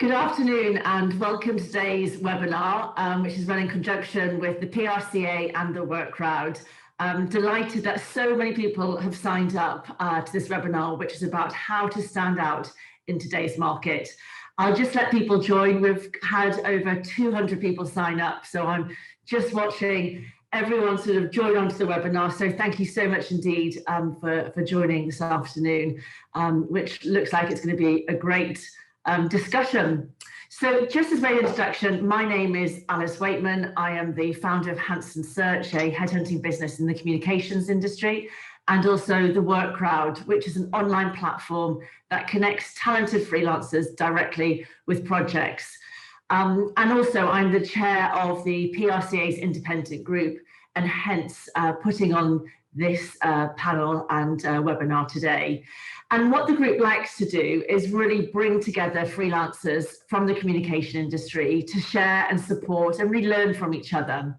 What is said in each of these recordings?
Good afternoon and welcome to today's webinar, which is run in conjunction with the PRCA and the Work Crowd. I'm delighted that so many people have signed up to this webinar, which is about how to stand out in today's market. I'll just let people join. We've had over 200 people sign up, so I'm just watching everyone sort of join onto the webinar. So thank you so much indeed for joining this afternoon, which looks like it's going to be a great discussion. So just as an introduction, my name is Alice Weightman. I am the founder of Hanson Search, a headhunting business in the communications industry, and also the Work Crowd, which is an online platform that connects talented freelancers directly with projects. And also I'm the chair of the PRCA's Independent Group, and hence putting on this panel and webinar today. And what the group likes to do is really bring together freelancers from the communication industry to share and support and really learn from each other.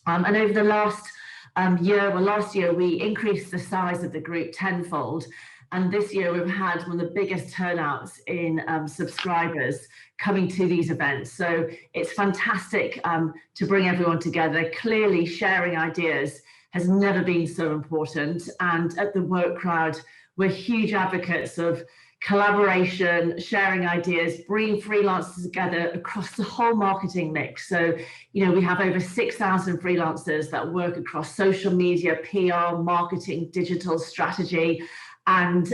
And over the last year, we increased the size of the group tenfold. And this year we've had one of the biggest turnouts in subscribers coming to these events. So it's fantastic to bring everyone together. Clearly sharing ideas has never been so important. And at the Work Crowd, we're huge advocates of collaboration, sharing ideas, bringing freelancers together across the whole marketing mix. So, we have over 6,000 freelancers that work across social media, PR, marketing, digital strategy. And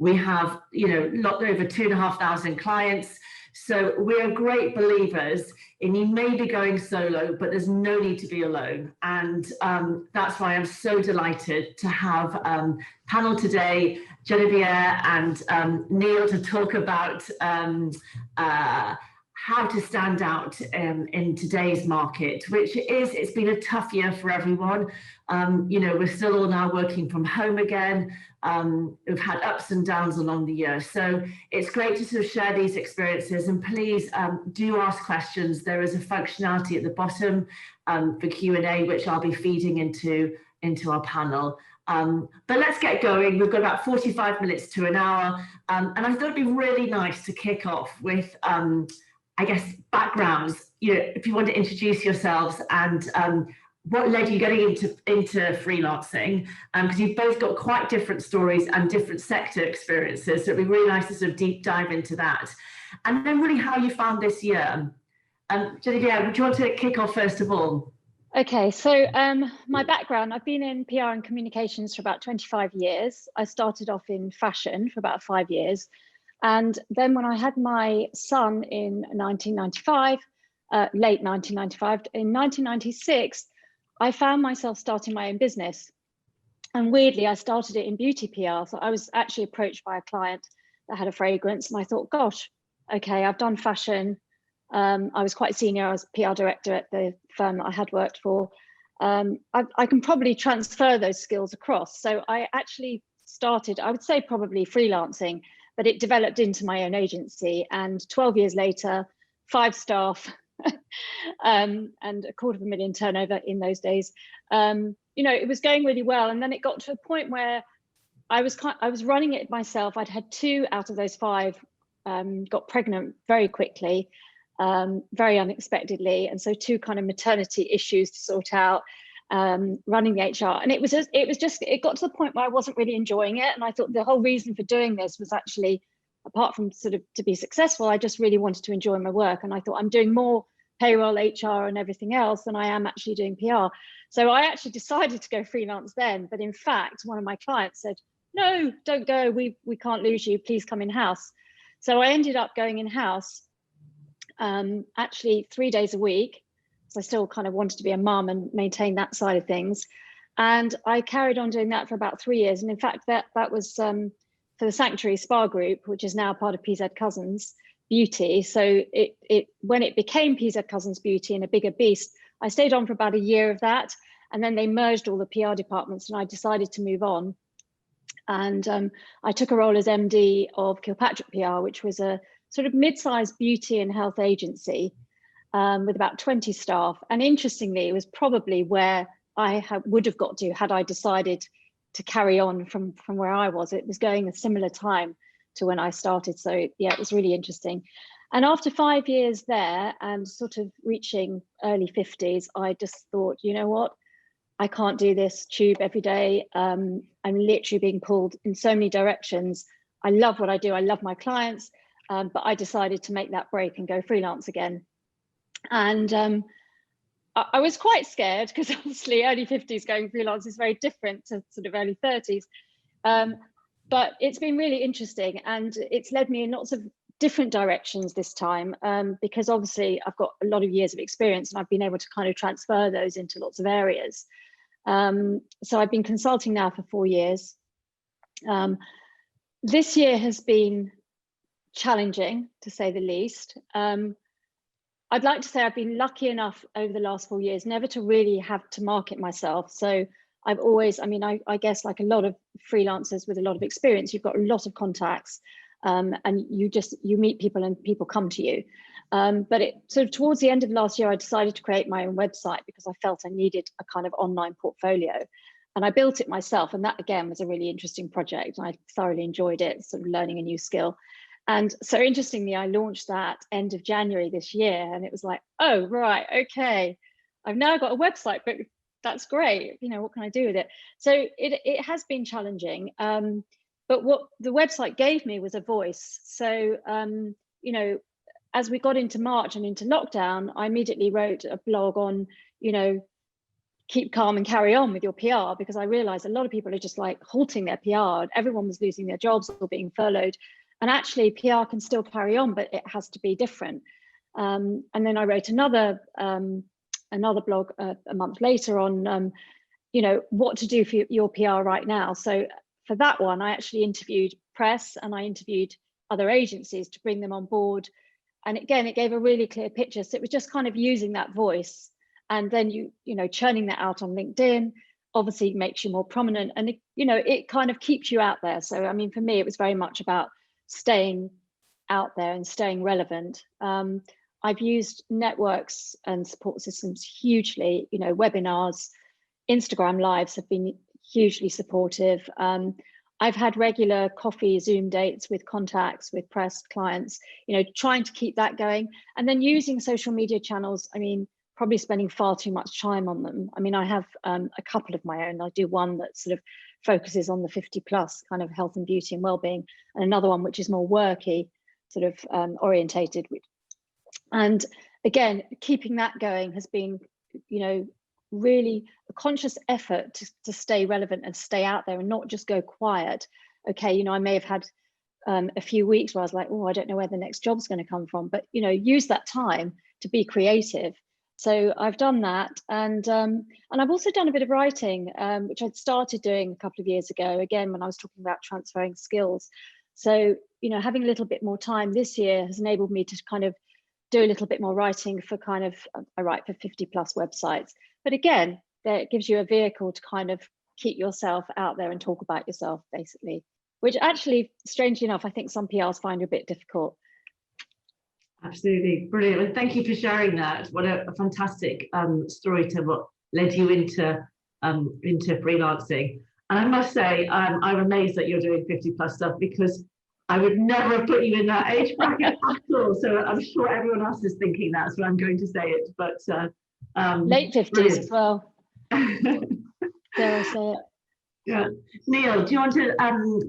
we have, over 2,500 clients. So we're great believers in you may be going solo, but there's no need to be alone. And that's why I'm so delighted to have panel today, Genevieve and Neil, to talk about how to stand out in today's market, it's been a tough year for everyone. We're still all now working from home again. We've had ups and downs along the year. So it's great to sort of share these experiences, and please do ask questions. There is a functionality at the bottom for Q&A, which I'll be feeding into our panel. But let's get going. We've got about 45 minutes to an hour. And I thought it'd be really nice to kick off with, backgrounds. If you want to introduce yourselves and what led you getting into freelancing, because you've both got quite different stories and different sector experiences. So it'd be really nice to sort of deep dive into that. And then really how you found this year. Genevieve, would you want to kick off first of all? Okay, so my background, I've been in PR and communications for about 25 years. I started off in fashion for about 5 years. And then when I had my son in 1995, late 1995, in 1996, I found myself starting my own business. And weirdly, I started it in beauty PR. So I was actually approached by a client that had a fragrance, and I thought, gosh, okay, I've done fashion. I was quite senior. I was PR director at the firm that I had worked for. I can probably transfer those skills across. So I actually started, I would say probably freelancing, but it developed into my own agency. And 12 years later, 5 staff and $250,000 turnover in those days. It was going really well. And then it got to a point where I was running it myself. I'd had 2 out of those 5 got pregnant very quickly. Very unexpectedly, and so 2 kind of maternity issues to sort out, running the HR, and it got to the point where I wasn't really enjoying it, and I thought the whole reason for doing this was actually, apart from sort of to be successful, I just really wanted to enjoy my work, and I thought I'm doing more payroll, HR, and everything else than I am actually doing PR. So I actually decided to go freelance then, but in fact, one of my clients said, "No, don't go. We can't lose you. Please come in house." So I ended up going in house. Actually 3 days a week, so I still kind of wanted to be a mum and maintain that side of things, and I carried on doing that for about 3 years. And in fact, that was for the Sanctuary Spa Group, which is now part of PZ Cussons Beauty. So when it became PZ Cussons Beauty and a bigger beast, I stayed on for about a year of that, and then they merged all the PR departments, and I decided to move on. And I took a role as MD of Kilpatrick PR, which was a sort of mid-sized beauty and health agency with about 20 staff. And interestingly, it was probably where I would have got to had I decided to carry on from where I was. It was going a similar time to when I started. So yeah, it was really interesting. And after 5 years there and sort of reaching early 50s, I just thought, you know what, I can't do this tube every day. I'm literally being pulled in so many directions. I love what I do. I love my clients, but I decided to make that break and go freelance again. And I was quite scared because obviously early 50s going freelance is very different to sort of early 30s. But it's been really interesting, and it's led me in lots of different directions this time, because obviously I've got a lot of years of experience and I've been able to kind of transfer those into lots of areas. So I've been consulting now for 4 years. This year has been challenging, to say the least. I'd like to say I've been lucky enough over the last 4 years never to really have to market myself. So I've always, I mean, I guess like a lot of freelancers with a lot of experience, you've got a lot of contacts, and you meet people and people come to you. But sort of towards the end of last year, I decided to create my own website because I felt I needed a kind of online portfolio. And I built it myself. And that, again, was a really interesting project. I thoroughly enjoyed it, sort of learning a new skill. And so interestingly, I launched that end of January this year. And it was like, oh, right, okay. I've now got a website, but that's great. You know, what can I do with it? So it has been challenging. But what the website gave me was a voice. So, you know, as we got into March and into lockdown, I immediately wrote a blog on, you know, keep calm and carry on with your PR, because I realized a lot of people are just like halting their PR. Everyone was losing their jobs or being furloughed. And actually PR can still carry on, but it has to be different. And then I wrote another blog a month later on, you know, what to do for your PR right now. So for that one, I actually interviewed press and I interviewed other agencies to bring them on board. And again, it gave a really clear picture. So it was just kind of using that voice, and then you know, churning that out on LinkedIn obviously makes you more prominent, and you know, it kind of keeps you out there. So I mean, for me, it was very much about staying out there and staying relevant. I've used networks and support systems hugely. You know, webinars, Instagram lives have been hugely supportive. I've had regular coffee Zoom dates with contacts, with press clients, you know, trying to keep that going. And then using social media channels, I mean, probably spending far too much time on them. I mean, I have a couple of my own. I do one that sort of focuses on the 50 plus kind of health and beauty and well-being, and another one which is more worky, sort of orientated. And again, keeping that going has been, you know, really a conscious effort to stay relevant and stay out there and not just go quiet. Okay, you know, I may have had a few weeks where I was like, oh, I don't know where the next job's going to come from, but you know, use that time to be creative. So I've done that, and I've also done a bit of writing, which I'd started doing a couple of years ago, again, when I was talking about transferring skills. So, you know, having a little bit more time this year has enabled me to kind of do a little bit more writing for kind of, I write for 50 plus websites. But again, that gives you a vehicle to kind of keep yourself out there and talk about yourself, basically, which actually, strangely enough, I think some PRs find a bit difficult. Absolutely, brilliant. Well, thank you for sharing that. What a fantastic story to what led you into freelancing. And I must say, I'm amazed that you're doing 50 plus stuff, because I would never have put you in that age bracket at all. So I'm sure everyone else is thinking that, so I'm going to say it. But late 50s brilliant. as well. Dare I say it? Yeah. Neil, do you want to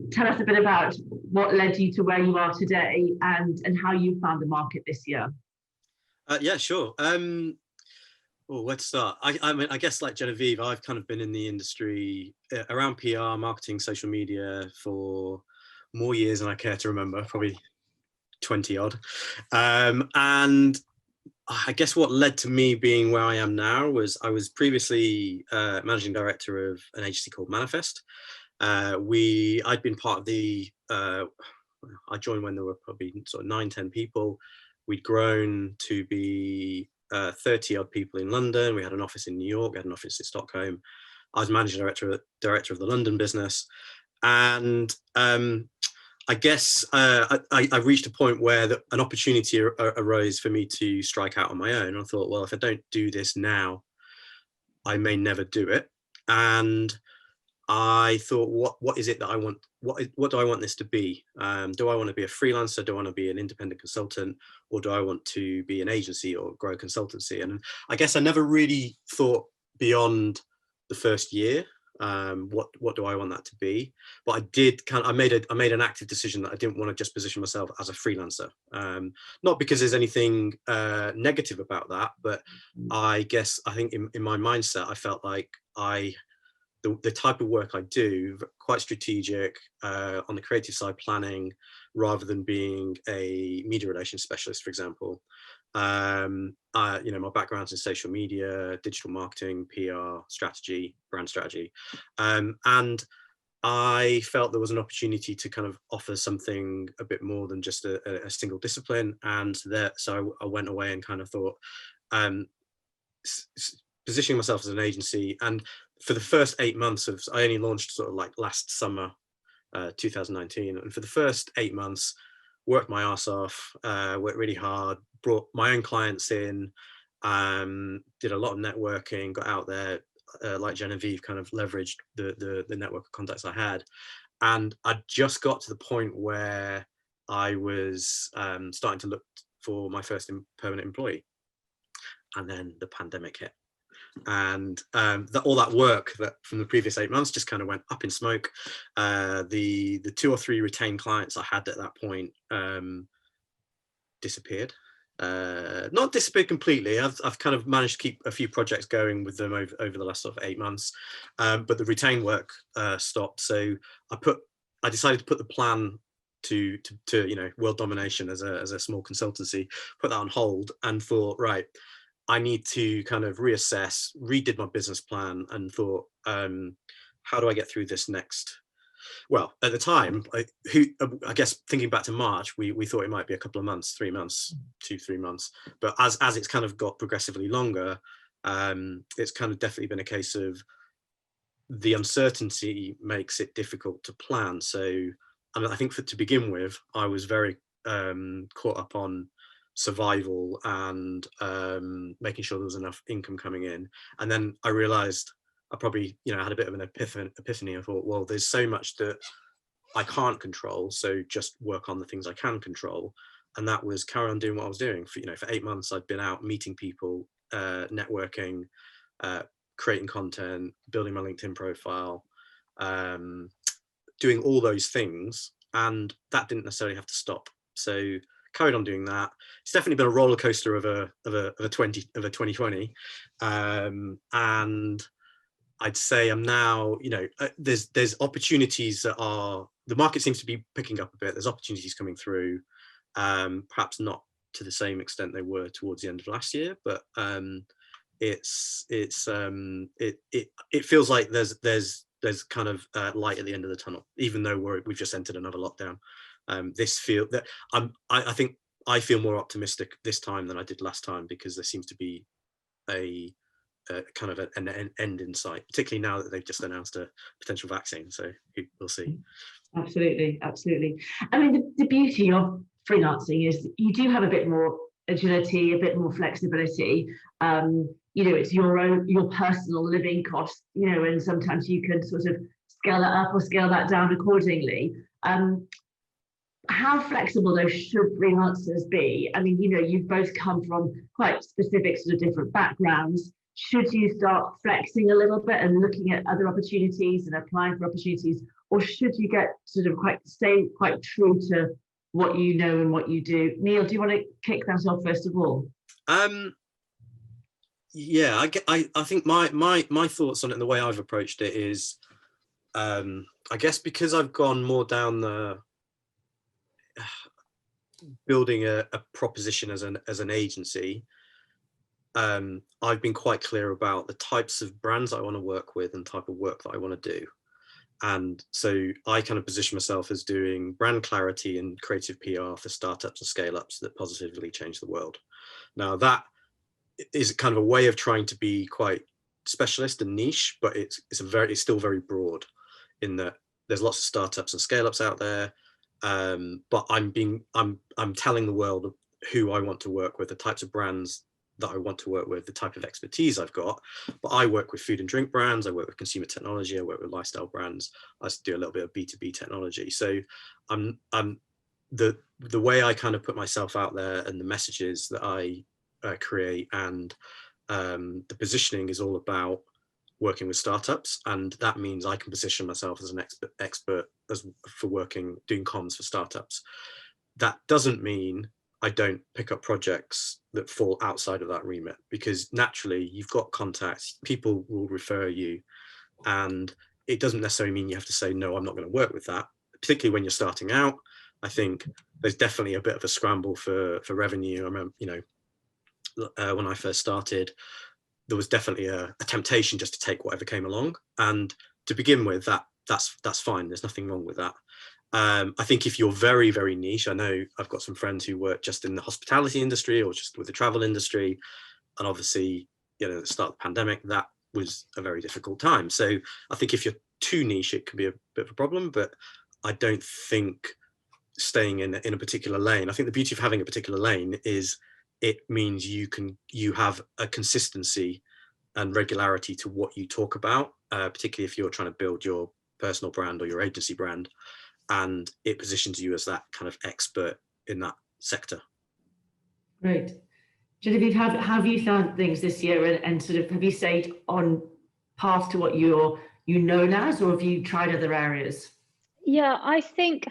tell us a bit about what led you to where you are today, and how you found the market this year? Yeah, sure. Well, where to start? I mean, I guess like Genevieve, I've kind of been in the industry around PR, marketing, social media for more years than I care to remember, probably 20 odd. And I guess what led to me being where I am now was I was previously managing director of an agency called Manifest. I'd been part of the, I joined when there were probably sort of 9-10 people. We'd grown to be 30 odd people in London. We had an office in New York, we had an office in Stockholm. I was managing director of the London business. And I guess I reached a point where an opportunity arose for me to strike out on my own. I thought, well, if I don't do this now, I may never do it. And I thought, what is it that I want? What do I want this to be? Do I want to be a freelancer? Do I want to be an independent consultant? or do I want to be an agency or grow a consultancy? And I guess I never really thought beyond the first year. What do I want that to be? But I did I made an active decision that I didn't want to just position myself as a freelancer. Not because there's anything negative about that, but I think in my mindset, I felt like the type of work I do, quite strategic, on the creative side, planning, rather than being a media relations specialist, for example. My background's in social media, digital marketing, PR strategy, brand strategy. And I felt there was an opportunity to kind of offer something a bit more than just a single discipline. And so I went away and kind of thought, positioning myself as an agency. And for the first 8 months I only launched sort of like last summer, 2019. And for the first 8 months, worked my ass off, worked really hard, brought my own clients in, did a lot of networking, got out there, like Genevieve, kind of leveraged the network of contacts I had. And I just got to the point where I was starting to look for my first permanent employee. And then the pandemic hit. And all that work that from the previous 8 months just kind of went up in smoke. The 2 or 3 retained clients I had at that point disappeared. Not disappeared completely. I've kind of managed to keep a few projects going with them over the last sort of 8 months, but the retained work stopped. So I decided to put the plan to world domination as a small consultancy, put that on hold, and thought, right, I need to kind of reassess, redid my business plan, and thought, how do I get through this next? Well, at the time, I guess thinking back to March, we thought it might be a couple of months, 3 months, 2-3 months. But as it's kind of got progressively longer, it's kind of definitely been a case of the uncertainty makes it difficult to plan. So I think to begin with, I was very caught up on survival and making sure there was enough income coming in. And then I realized I probably had a bit of an epiphany. I thought, well, there's so much that I can't control, so just work on the things I can control. And that was carry on doing what I was doing. For 8 months I'd been out meeting people, networking, creating content, building my LinkedIn profile, doing all those things, and that didn't necessarily have to stop. So carried on doing that. It's definitely been a roller coaster of a 2020, and I'd say I'm now, there's opportunities the market seems to be picking up a bit. There's opportunities coming through, perhaps not to the same extent they were towards the end of last year, but it feels like there's kind of light at the end of the tunnel, even though we've just entered another lockdown. I think I feel more optimistic this time than I did last time, because there seems to be a kind of an end in sight, particularly now that they've just announced a potential vaccine. So we'll see. Absolutely. I mean, the beauty of freelancing is you do have a bit more agility, a bit more flexibility. It's your personal living costs, and sometimes you can sort of scale that up or scale that down accordingly. How flexible though should freelancers be? I mean, you've both come from quite specific sort of different backgrounds. Should you start flexing a little bit and looking at other opportunities and applying for opportunities, or should you get sort of stay quite true to what you know and what you do? Neil, do you want to kick that off first of all? Yeah, I think my thoughts on it and the way I've approached it is, I guess because I've gone more down the building a proposition as an agency, I've been quite clear about the types of brands I want to work with and type of work that I want to do. And so I kind of position myself as doing brand clarity and creative PR for startups and scale-ups that positively change the world. Now that is kind of a way of trying to be quite specialist and niche, but it's still very broad, in that there's lots of startups and scale-ups out there. But I'm telling the world who I want to work with, the types of brands that I want to work with, the type of expertise I've got. But I work with food and drink brands, I work with consumer technology, I work with lifestyle brands, I do a little bit of B2B technology. So the the way I kind of put myself out there and the messages that I create and the positioning is all about working with startups, and that means I can position myself as an expert for doing comms for startups. That doesn't mean I don't pick up projects that fall outside of that remit, because naturally you've got contacts, people will refer you, and it doesn't necessarily mean you have to say, no, I'm not going to work with that, particularly when you're starting out. I think there's definitely a bit of a scramble for revenue. I remember, when I first started, there was definitely a temptation just to take whatever came along. And to begin with, that's fine. There's nothing wrong with that. I think if you're very, very niche, I know I've got some friends who work just in the hospitality industry or just with the travel industry. And obviously, at the start of the pandemic, that was a very difficult time. So I think if you're too niche, it can be a bit of a problem, but I don't think staying in a particular lane. I think the beauty of having a particular lane is it means you have a consistency and regularity to what you talk about, particularly if you're trying to build your personal brand or your agency brand, and it positions you as that kind of expert in that sector. Great. Genevieve, how have you found things this year, and sort of have you stayed on path to what you're known as, or have you tried other areas? Yeah, I think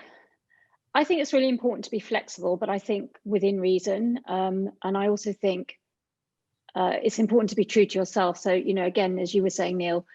it's really important to be flexible, but I think within reason. And I also think it's important to be true to yourself. So, again, as you were saying, Neil,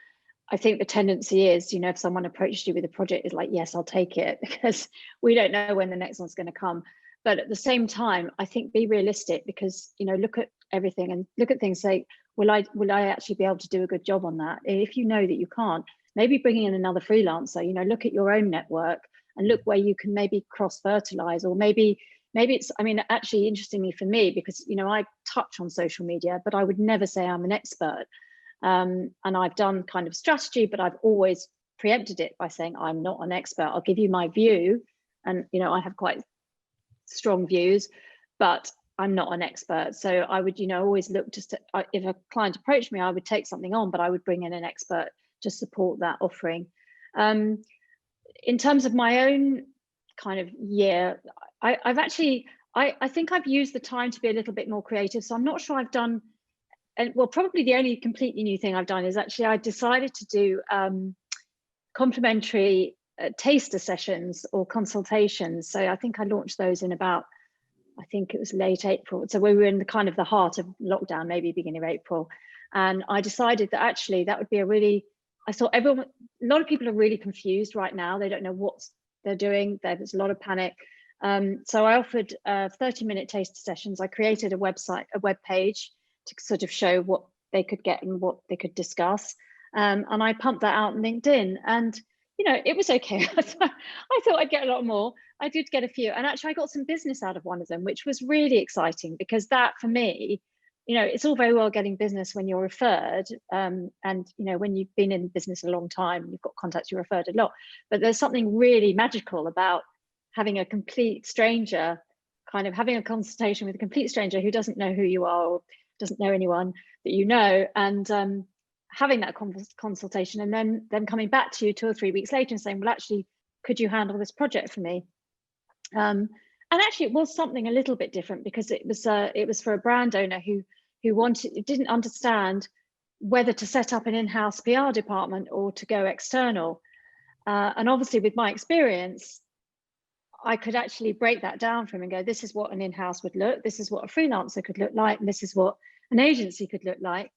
I think the tendency is, if someone approached you with a project, is like, yes, I'll take it, because we don't know when the next one's going to come. But at the same time, I think be realistic, because, look at everything and look at things, say, will I actually be able to do a good job on that? If you know that you can't, maybe bringing in another freelancer, look at your own network and look where you can maybe cross-fertilize, or maybe it's, actually, interestingly for me, because, I touch on social media, but I would never say I'm an expert. And I've done kind of strategy, but I've always preempted it by saying I'm not an expert. I'll give you my view, and I have quite strong views, but I'm not an expert. So I would, always look if a client approached me, I would take something on, but I would bring in an expert to support that offering. In terms of my own kind of year, I think I've used the time to be a little bit more creative. So I'm not sure I've done, and well, probably the only completely new thing I've done is actually I decided to do complimentary taster sessions or consultations. So I think I launched those in about, I think it was late April. So we were in the kind of the heart of lockdown, maybe beginning of April. And I decided that actually that would be I saw a lot of people are really confused right now. They don't know what they're doing. There's a lot of panic. So I offered 30-minute taster sessions. I created a web page to sort of show what they could get and what they could discuss. And I pumped that out on LinkedIn, and it was okay. I thought I'd get a lot more. I did get a few, and actually I got some business out of one of them, which was really exciting, because that for me, it's all very well getting business when you're referred, and when you've been in business a long time, you've got contacts, you're referred a lot, but there's something really magical about having a complete stranger, kind of having a consultation with a complete stranger who doesn't know who you are or doesn't know anyone that and having that consultation, and then them coming back to you 2 or 3 weeks later and saying, well, actually, could you handle this project for me? And actually, it was something a little bit different, because it was for a brand owner who didn't understand whether to set up an in-house PR department or to go external. And obviously, with my experience, I could actually break that down for him and go, this is what an in-house would look, this is what a freelancer could look like, and this is what an agency could look like.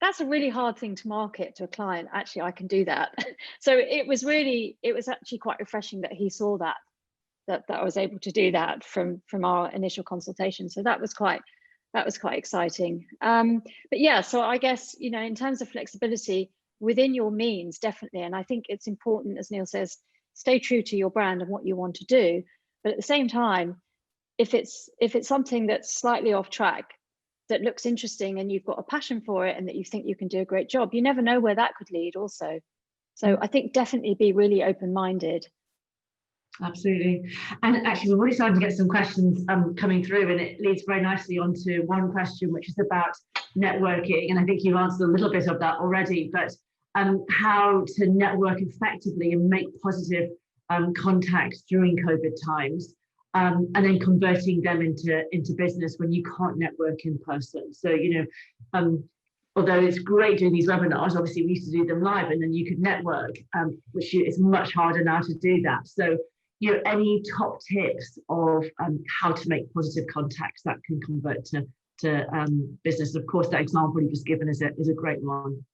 That's a really hard thing to market to a client. Actually, I can do that. So it was actually quite refreshing that he saw that I was able to do that from our initial consultation. So that was quite exciting. But yeah, so I guess, in terms of flexibility within your means, definitely. And I think it's important, as Neil says, stay true to your brand and what you want to do. But at the same time, if it's something that's slightly off track, that looks interesting and you've got a passion for it and that you think you can do a great job, you never know where that could lead also. So I think definitely be really open-minded. Absolutely. And actually, we're already starting to get some questions coming through, and it leads very nicely onto one question, which is about networking. And I think you've answered a little bit of that already, but how to network effectively and make positive contacts during COVID times. and then converting them into business when you can't network in person. So, although it's great doing these webinars, obviously we used to do them live and then you could network, which is much harder now to do that. So, any top tips of how to make positive contacts that can convert to business? Of course, that example you just given is a great one.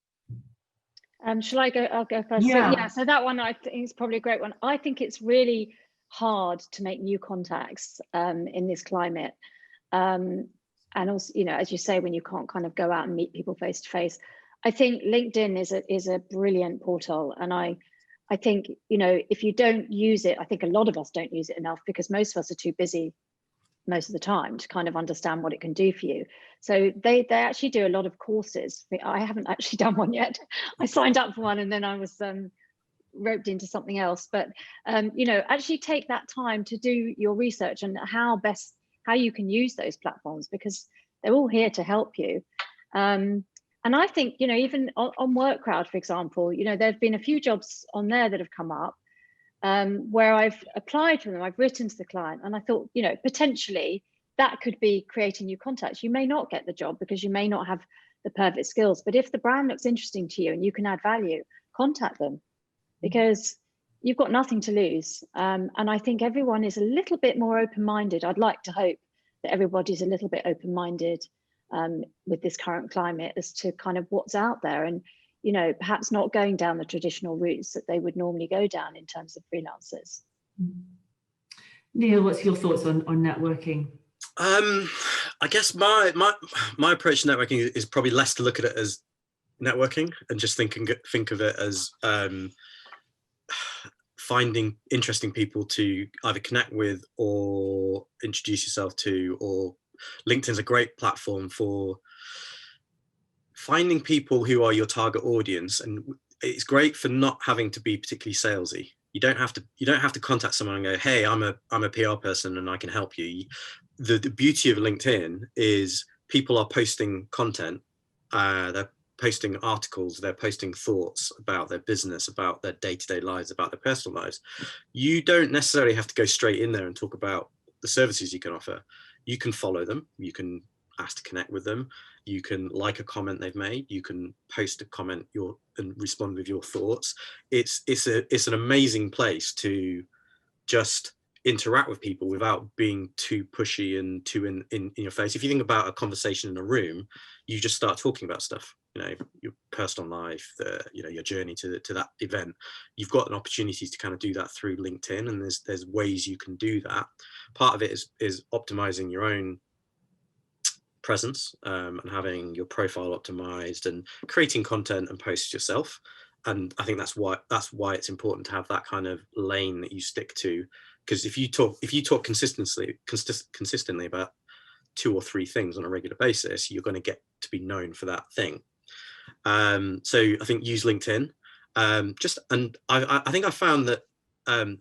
Shall I go? I'll go first. Yeah. So that one I think is probably a great one. I think it's really hard to make new contacts in this climate. And also, as you say, when you can't kind of go out and meet people face to face, I think LinkedIn is a brilliant portal. And I think, if you don't use it, I think a lot of us don't use it enough because most of us are too busy most of the time to kind of understand what it can do for you. So they actually do a lot of courses. I haven't actually done one yet. I signed up for one and then I was roped into something else. But actually take that time to do your research and how you can use those platforms, because they're all here to help you. And I think, even on WorkCrowd, for example, there have been a few jobs on there that have come up where I've applied for them, I've written to the client, and I thought, potentially that could be creating new contacts. You may not get the job because you may not have the perfect skills, but if the brand looks interesting to you and you can add value, contact them, because you've got nothing to lose. And I think everyone is a little bit more open-minded. I'd like to hope that everybody's a little bit open-minded with this current climate as to kind of what's out there, and perhaps not going down the traditional routes that they would normally go down in terms of freelancers. Neil, what's your thoughts on networking? I guess my approach to networking is probably less to look at it as networking and just think of it as finding interesting people to either connect with or introduce yourself to. Or LinkedIn's a great platform for finding people who are your target audience, and it's great for not having to be particularly salesy. You don't have to contact someone and go, hey, I'm a PR person and I can help you. The beauty of LinkedIn is people are posting content, they're posting articles, they're posting thoughts about their business, about their day-to-day lives, about their personal lives. You don't necessarily have to go straight in there and talk about the services you can offer. You can follow them, you can ask to connect with them, you can like a comment they've made, you can post a comment and respond with your thoughts. It's an amazing place to just interact with people without being too pushy and too in your face. If you think about a conversation in a room, you just start talking about stuff, your personal life, your journey to that event. You've got an opportunity to kind of do that through LinkedIn, and there's ways you can do that. Part of it is optimizing your own presence and having your profile optimized and creating content and posts yourself. And I think that's why it's important to have that kind of lane that you stick to, because if you talk consistently about 2 or 3 things on a regular basis, you're going to get to be known for that thing. So I think use LinkedIn. I think I found that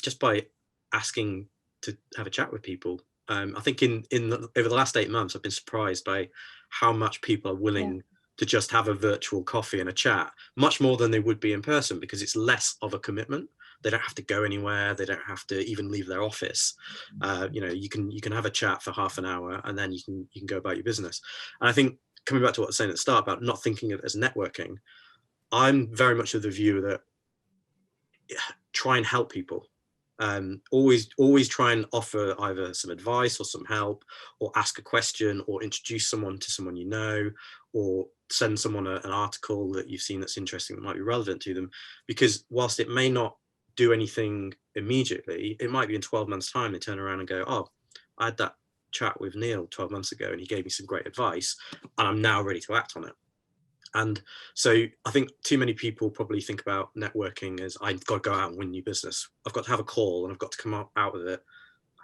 just by asking to have a chat with people, I think over the last 8 months, I've been surprised by how much people are willing to just have a virtual coffee and a chat, much more than they would be in person, because it's less of a commitment. They don't have to go anywhere. They don't have to even leave their office. You can have a chat for half an hour and then you can go about your business. And I think, coming back to what I was saying at the start about not thinking of it as networking, I'm very much of the view that try and help people. Always try and offer either some advice or some help, or ask a question, or introduce someone to someone you know, or send someone an article that you've seen that's interesting that might be relevant to them. Because whilst it may not do anything immediately, it might be in 12 months time they turn around and go, oh, I had that chat with Neil 12 months ago and he gave me some great advice and I'm now ready to act on it. And so I think too many people probably think about networking as, I've got to go out and win new business. I've got to have a call and I've got to come out of it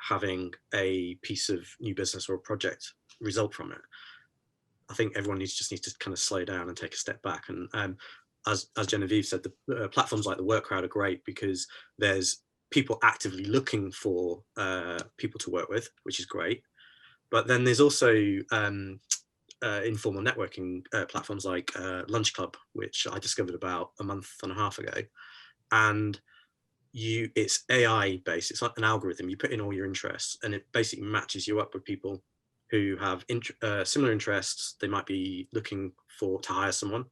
having a piece of new business or a project result from it. I think everyone just needs to kind of slow down and take a step back. And as Genevieve said, the platforms like the WorkCrowd are great because there's people actively looking for people to work with, which is great. But then there's also informal networking platforms like Lunch Club, which I discovered about a month and a half ago. And it's AI based. It's like an algorithm. You put in all your interests, and it basically matches you up with people who have similar interests. They might be looking to hire someone.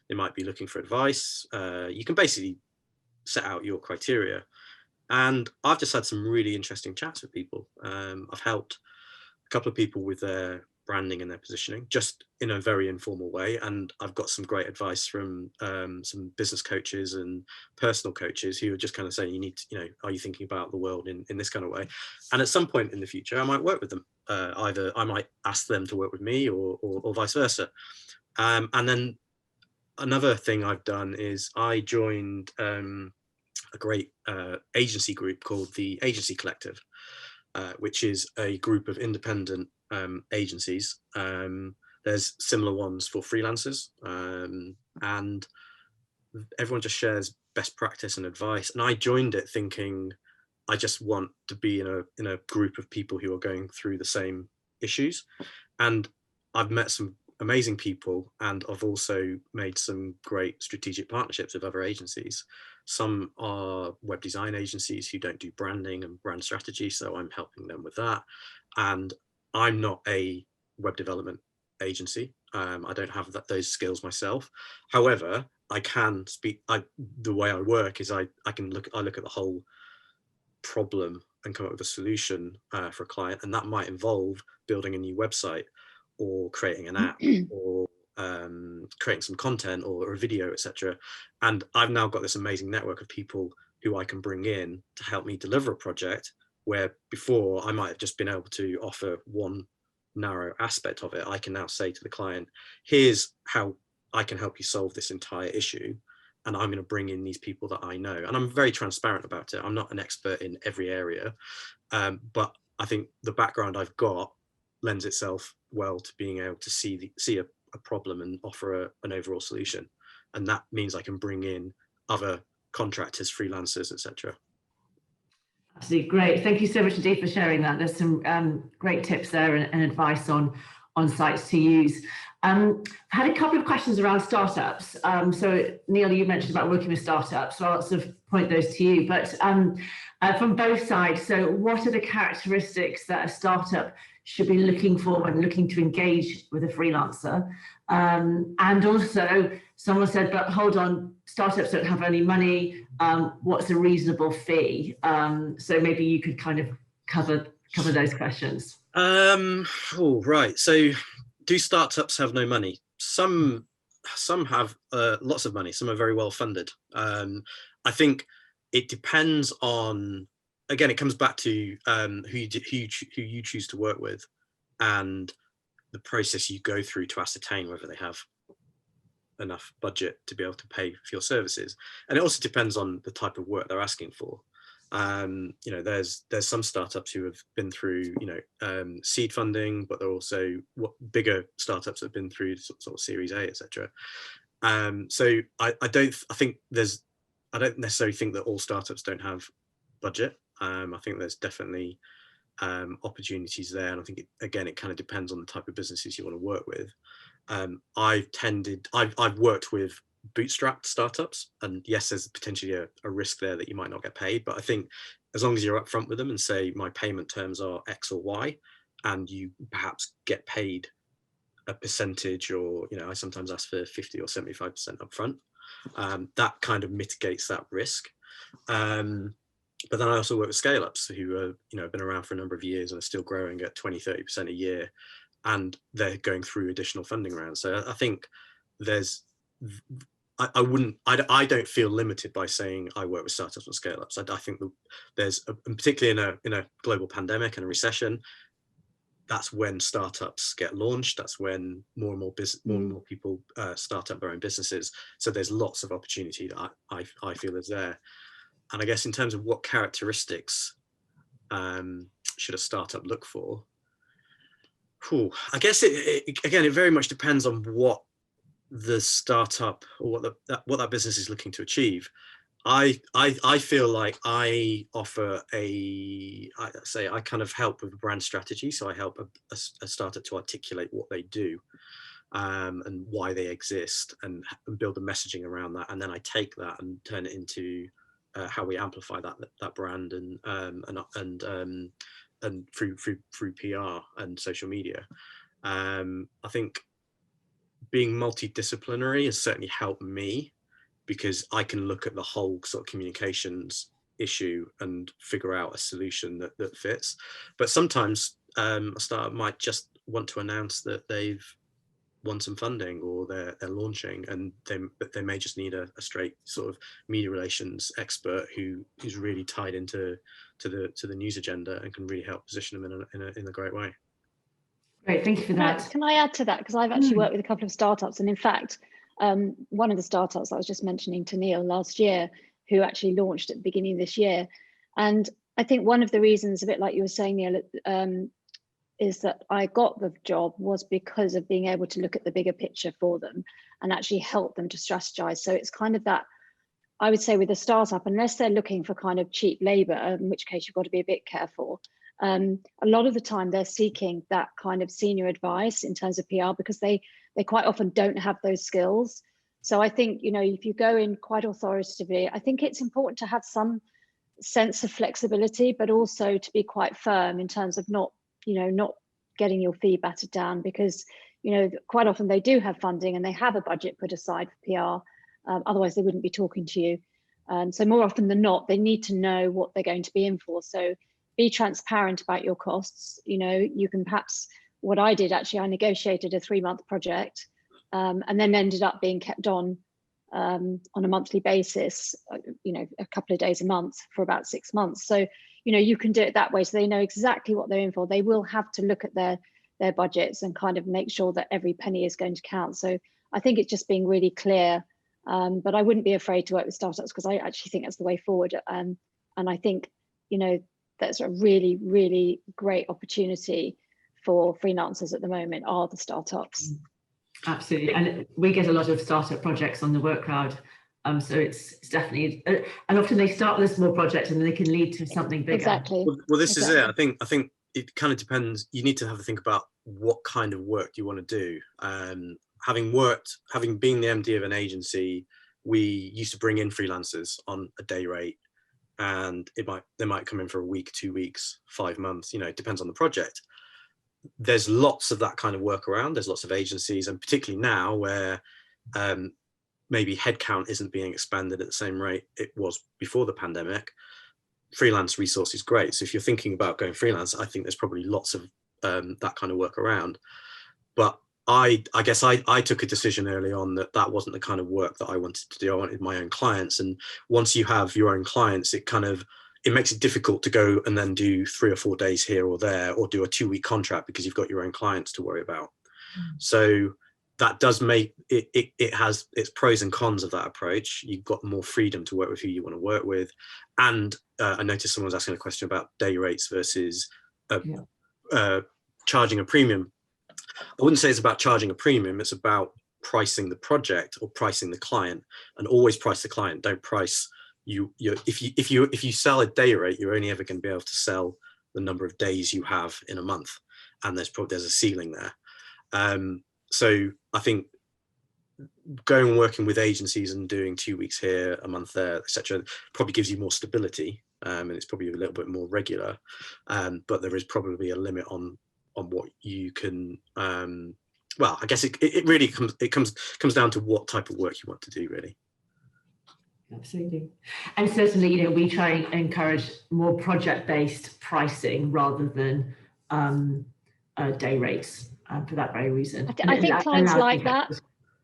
They might be looking for advice. You can basically set out your criteria. And I've just had some really interesting chats with people. I've helped a couple of people with their branding and their positioning, just in a very informal way. And I've got some great advice from some business coaches and personal coaches who are just kind of saying, you need to, are you thinking about the world in this kind of way? And at some point in the future, I might work with them. Either I might ask them to work with me or vice versa. And then another thing I've done is I joined a great agency group called the Agency Collective, which is a group of independent agencies. There's similar ones for freelancers, and everyone just shares best practice and advice. And I joined it thinking I just want to be in a group of people who are going through the same issues. And I've met some amazing people, and I've also made some great strategic partnerships with other agencies. Some are web design agencies who don't do branding and brand strategy, so I'm helping them with that. And I'm not a web development agency. I don't have those skills myself. However, I can speak. The way I work is I look at the whole problem and come up with a solution for a client, and that might involve building a new website, or creating an app, or creating some content or a video, etc. And I've now got this amazing network of people who I can bring in to help me deliver a project, where before I might have just been able to offer one narrow aspect of it. I can now say to the client, here's how I can help you solve this entire issue, and I'm going to bring in these people that I know. And I'm very transparent about it. I'm not an expert in every area, but I think the background I've got lends itself well to being able to see a problem and offer an overall solution. And that means I can bring in other contractors, freelancers, etc. Absolutely great. Thank you so much indeed for sharing that. There's some great tips there and advice on sites to use. I had a couple of questions around startups. So Neil, you mentioned about working with startups, so I'll sort of point those to you. But from both sides, so what are the characteristics that a startup should be looking for when looking to engage with a freelancer? And also, someone said, but hold on, startups don't have any money. What's a reasonable fee? So maybe you could kind of cover those questions. Oh, right. So do startups have no money? Some have lots of money. Some are very well funded. I think it depends on, again, it comes back to who you choose to work with, and the process you go through to ascertain whether they have enough budget to be able to pay for your services. And it also depends on the type of work they're asking for. There's some startups who have been through seed funding, but they're also bigger startups that have been through sort of Series A, etc. So I don't necessarily think that all startups don't have budget. I think there's definitely opportunities there, and I think it kind of depends on the type of businesses you want to work with. I've worked with bootstrapped startups, and yes, there's potentially a risk there that you might not get paid, but I think as long as you're upfront with them and say my payment terms are X or Y, and you perhaps get paid a percentage, or I sometimes ask for 50 or 75% upfront, that kind of mitigates that risk. But then I also work with scaleups who have been around for a number of years and are still growing at 20-30% a year, and they're going through additional funding rounds. So I think I don't feel limited by saying I work with startups and scale-ups. I think and particularly in a global pandemic and a recession, that's when startups get launched. That's when more and more people start up their own businesses. So there's lots of opportunity that I feel is there. And I guess in terms of what characteristics should a startup look for, I guess it very much depends on what the startup or what that business is looking to achieve. I feel like I offer I kind of help with a brand strategy. So I help a startup to articulate what they do and why they exist, and build the messaging around that. And then I take that and turn it into how we amplify that brand and through PR and social media. I think being multidisciplinary has certainly helped me, because I can look at the whole sort of communications issue and figure out a solution that fits. But sometimes a startup might just want to announce that they've won some funding, or they're launching, and they may just need a straight sort of media relations expert who's really tied into the news agenda and can really help position them in a great way. Great, thank you for that. Can I add to that? Because I've actually worked with a couple of startups, and in fact, one of the startups I was just mentioning to Neil last year, who actually launched at the beginning of this year. And I think one of the reasons, a bit like you were saying, Neil, is that I got the job was because of being able to look at the bigger picture for them and actually help them to strategize. So it's kind of that, I would say with a startup, unless they're looking for kind of cheap labor, in which case you've got to be a bit careful. A lot of the time they're seeking that kind of senior advice in terms of PR, because they quite often don't have those skills. So I think, you know, if you go in quite authoritatively, I think it's important to have some sense of flexibility, but also to be quite firm in terms of not getting your fee battered down, because, you know, quite often they do have funding and they have a budget put aside for PR. Otherwise they wouldn't be talking to you. So more often than not, they need to know what they're going to be in for. So be transparent about your costs. You know, you can perhaps, what I did actually, I negotiated a 3-month project and then ended up being kept on a monthly basis, you know, a couple of days a month for about 6 months. So, you know, you can do it that way, so they know exactly what they're in for. They will have to look at their budgets and kind of make sure that every penny is going to count. So I think it's just being really clear, but I wouldn't be afraid to work with startups, because I actually think that's the way forward. And I think, you know, that's a really, really great opportunity for freelancers at the moment, are the startups. Absolutely, and we get a lot of startup projects on the Work Crowd, so it's definitely, and often they start with a small project and then they can lead to something bigger. Exactly. Well, this is it. I think it kind of depends. You need to have to think about what kind of work you want to do. Having been the MD of an agency, we used to bring in freelancers on a day rate, and they might come in for a week, 2 weeks, 5 months. You know, it depends on the project. There's lots of that kind of work around. There's lots of agencies, and particularly now where maybe headcount isn't being expanded at the same rate it was before the pandemic, freelance resource is great. So if you're thinking about going freelance, I think there's probably lots of that kind of work around. But I guess I took a decision early on that wasn't the kind of work that I wanted to do. I wanted my own clients. And once you have your own clients, it makes it difficult to go and then do 3 or 4 days here or there, or do a 2-week contract, because you've got your own clients to worry about. So that does make it has its pros and cons of that approach. You've got more freedom to work with who you want to work with. And I noticed someone was asking a question about day rates versus charging a premium. I wouldn't say it's about charging a premium. It's about pricing the project or pricing the client, and always price the client. Don't price if you sell a day rate, you're only ever going to be able to sell the number of days you have in a month, and there's a ceiling there. So I think going and working with agencies and doing 2 weeks here, a month there, etc., probably gives you more stability, and it's probably a little bit more regular. But there is probably a limit on what you can. Well, I guess it really comes down to what type of work you want to do, really. Absolutely. And certainly, you know, we try and encourage more project-based pricing rather than day rates for that very reason. I think clients like that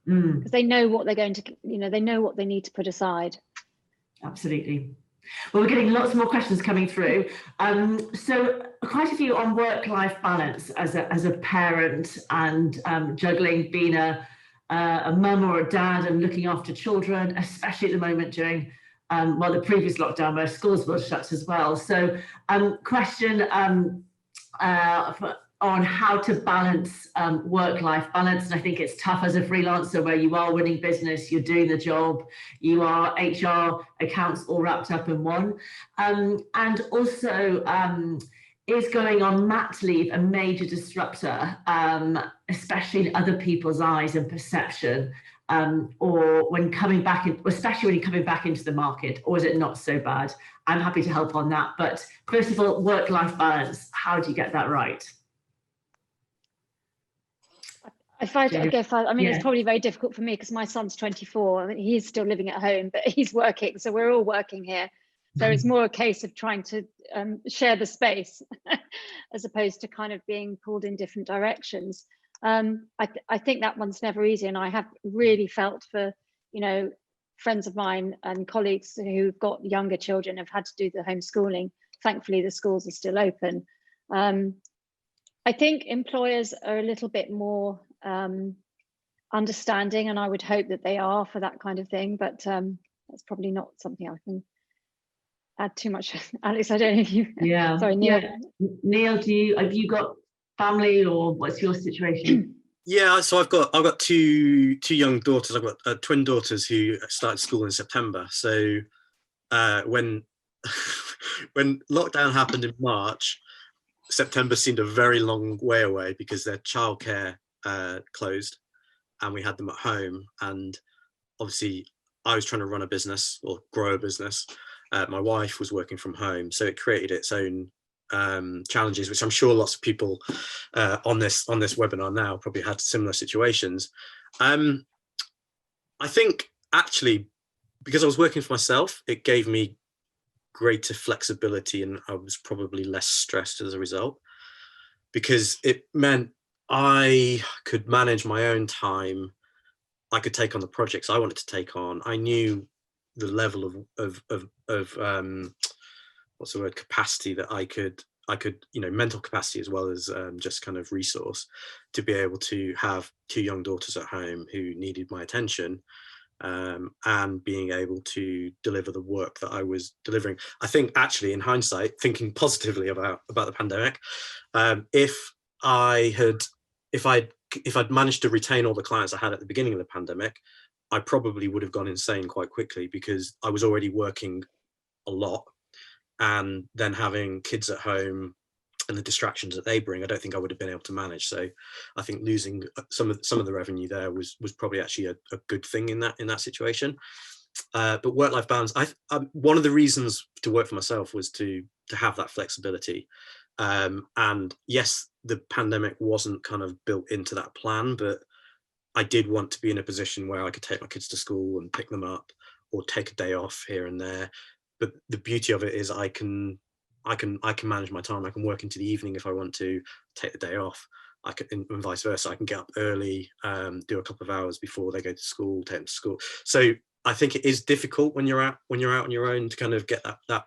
because they know what they're going to, you know, they know what they need to put aside. Absolutely. Well, we're getting lots more questions coming through. So quite a few on work-life balance as a parent and juggling being a mum or a dad and looking after children, especially at the moment during the previous lockdown where schools were shut as well. So question on how to balance work-life balance. And I think it's tough as a freelancer where you are winning business, you're doing the job, you are HR, accounts all wrapped up in one. And also, is going on mat leave a major disruptor, especially in other people's eyes and perception? or when coming back, especially when you're coming back into the market, or is it not so bad? I'm happy to help on that. But first of all, work-life balance, how do you get that right? I mean, it's probably very difficult for me because my son's 24. I mean, he's still living at home, but he's working. So we're all working here. So it's more a case of trying to share the space as opposed to kind of being pulled in different directions. I think that one's never easy. And I have really felt for, friends of mine and colleagues who've got younger children have had to do the homeschooling. Thankfully, the schools are still open. I think employers are a little bit more understanding, and I would hope that they are for that kind of thing, but that's probably not something I can add too much. Alex, I don't know if you... Yeah. Sorry, Neil. Yeah. Neil, have you got family, or what's your situation? Yeah, so I've got two young daughters. I've got twin daughters who started school in September. So when lockdown happened in March, September seemed a very long way away because their childcare closed and we had them at home. And obviously I was trying to run a business or grow a business. My wife was working from home, so it created its own challenges, which I'm sure lots of people on this webinar now probably had similar situations. I think actually, because I was working for myself, it gave me greater flexibility, and I was probably less stressed as a result, because it meant I could manage my own time. I could take on the projects I wanted to take on. I knew the level of what's the word, capacity that I could, mental capacity as well as just kind of resource to be able to have two young daughters at home who needed my attention, and being able to deliver the work that I was delivering. I think actually, in hindsight, thinking positively about the pandemic, if I'd managed to retain all the clients I had at the beginning of the pandemic, I probably would have gone insane quite quickly, because I was already working a lot, and then having kids at home and the distractions that they bring, I don't think I would have been able to manage. So I think losing some of the revenue there was probably actually a good thing in that situation. But work-life balance, one of the reasons to work for myself was to have that flexibility. And yes, the pandemic wasn't kind of built into that plan, but I did want to be in a position where I could take my kids to school and pick them up, or take a day off here and there. But the beauty of it is I can manage my time. I can work into the evening if I want to, take the day off. I can, and vice versa. I can get up early, do a couple of hours before they go to school, take them to school. So I think it is difficult when you're out on your own to kind of get that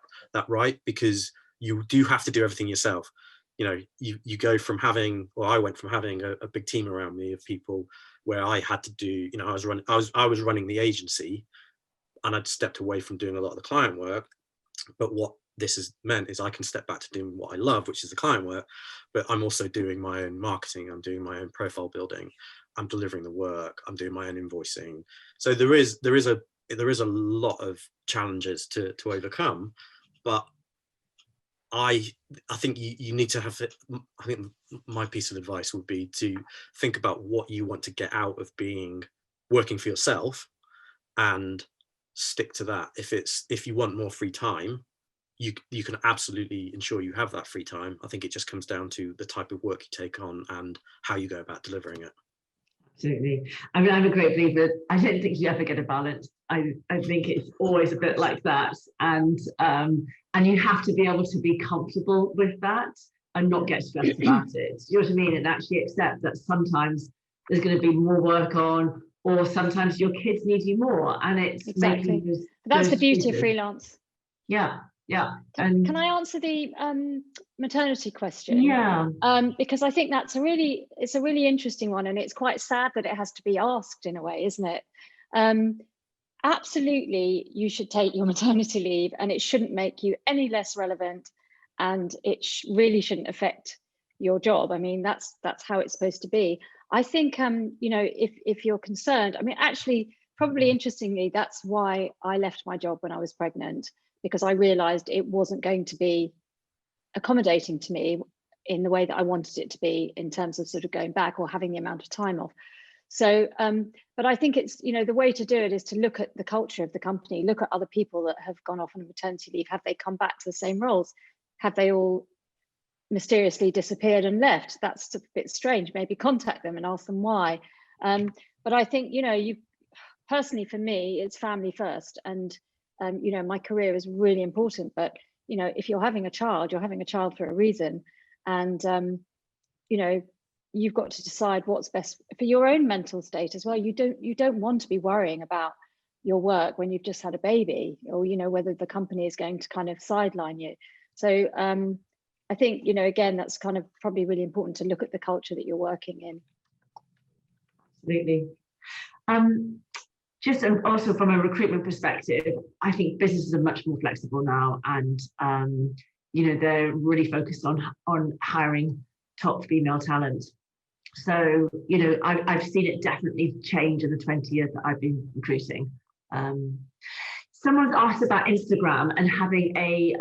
right, because you do have to do everything yourself. You go from having, or I went from having a big team around me of people where I had to do, I was running the agency, and I'd stepped away from doing a lot of the client work. But what this has meant is I can step back to doing what I love, which is the client work, but I'm also doing my own marketing. I'm doing my own profile building. I'm delivering the work. I'm doing my own invoicing. So there is a lot of challenges to overcome, but I think you need to have it. I think my piece of advice would be to think about what you want to get out of working for yourself, and stick to that. If you want more free time, you can absolutely ensure you have that free time. I think it just comes down to the type of work you take on and how you go about delivering it. Absolutely. I mean, I'm a great believer. I don't think you ever get a balance. I think it's always a bit like that, and you have to be able to be comfortable with that and not get stressed about it. You know what I mean? And actually accept that sometimes there's going to be more work on, or sometimes your kids need you more, and it's exactly. making That's the beauty of freelance. Yeah. Can I answer the maternity question? Yeah. Because I think it's a really interesting one, and it's quite sad that it has to be asked in a way, isn't it? Absolutely, you should take your maternity leave, and it shouldn't make you any less relevant, and it really shouldn't affect your job. I mean, that's how it's supposed to be. I think, if you're concerned, I mean, actually, probably interestingly, that's why I left my job when I was pregnant, because I realized it wasn't going to be accommodating to me in the way that I wanted it to be, in terms of sort of going back or having the amount of time off. So, but I think it's, the way to do it is to look at the culture of the company, look at other people that have gone off on maternity leave. Have they come back to the same roles? Have they all mysteriously disappeared and left? That's a bit strange. Maybe contact them and ask them why. But I think, you personally, for me, it's family first. And, my career is really important. But, if you're having a child, you're having a child for a reason. And, you've got to decide what's best for your own mental state as well. You don't want to be worrying about your work when you've just had a baby, or whether the company is going to kind of sideline you. So I think again, that's kind of probably really important to look at the culture that you're working in. Absolutely. Just also from a recruitment perspective, I think businesses are much more flexible now, and they're really focused on hiring top female talent. So, I've seen it definitely change in the 20 years that I've been recruiting. Someone's asked about Instagram and having a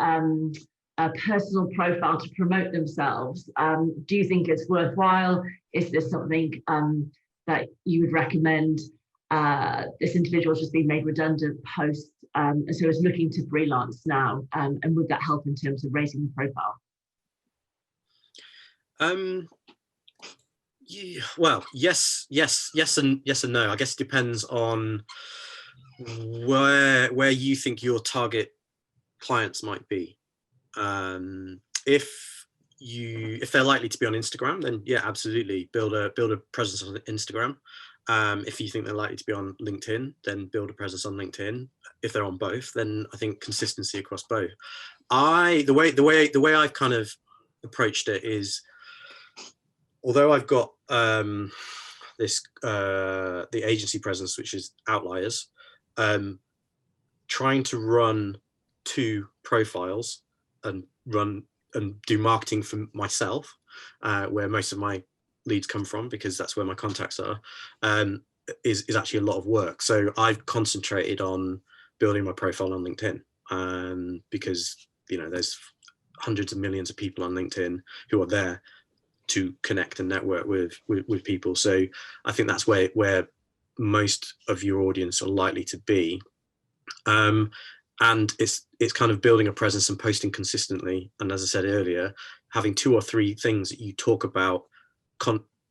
personal profile to promote themselves. Do you think it's worthwhile? Is this something that you would recommend? This individual has just been made redundant post, and so is looking to freelance now. And would that help in terms of raising the profile? Well, yes and no. I guess it depends on where you think your target clients might be. If they're likely to be on Instagram, then yeah, absolutely build a presence on Instagram. If you think they're likely to be on LinkedIn, then build a presence on LinkedIn. If they're on both, then I think consistency across both. The way I've kind of approached it is, although I've got the agency presence, which is Outliers, trying to run 2 profiles and do marketing for myself, where most of my leads come from, because that's where my contacts are, is actually a lot of work. So I've concentrated on building my profile on LinkedIn, because there's hundreds of millions of people on LinkedIn who are there to connect and network with people. So I think that's where most of your audience are likely to be. And it's kind of building a presence and posting consistently. And as I said earlier, having 2 or 3 things that you talk about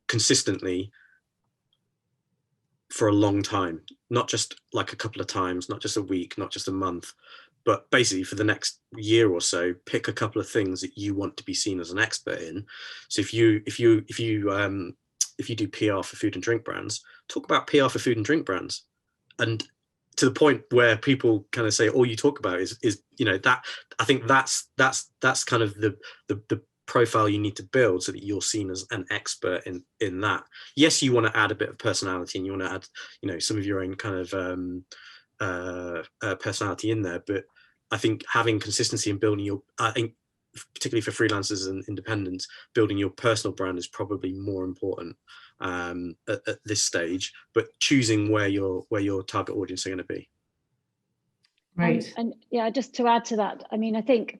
consistently for a long time, not just like a couple of times, not just a week, not just a month, but basically for the next year or so, pick a couple of things that you want to be seen as an expert in. So if you do PR for food and drink brands, talk about PR for food and drink brands, and to the point where people kind of say all you talk about is that. I think that's kind of the profile you need to build, so that you're seen as an expert in that. Yes, you want to add a bit of personality, and you want to add some of your own kind of personality in there, but I think having consistency and building particularly for freelancers and independents, building your personal brand is probably more important at this stage, but choosing where your target audience are going to be. Right. And yeah, just to add to that, I mean, I think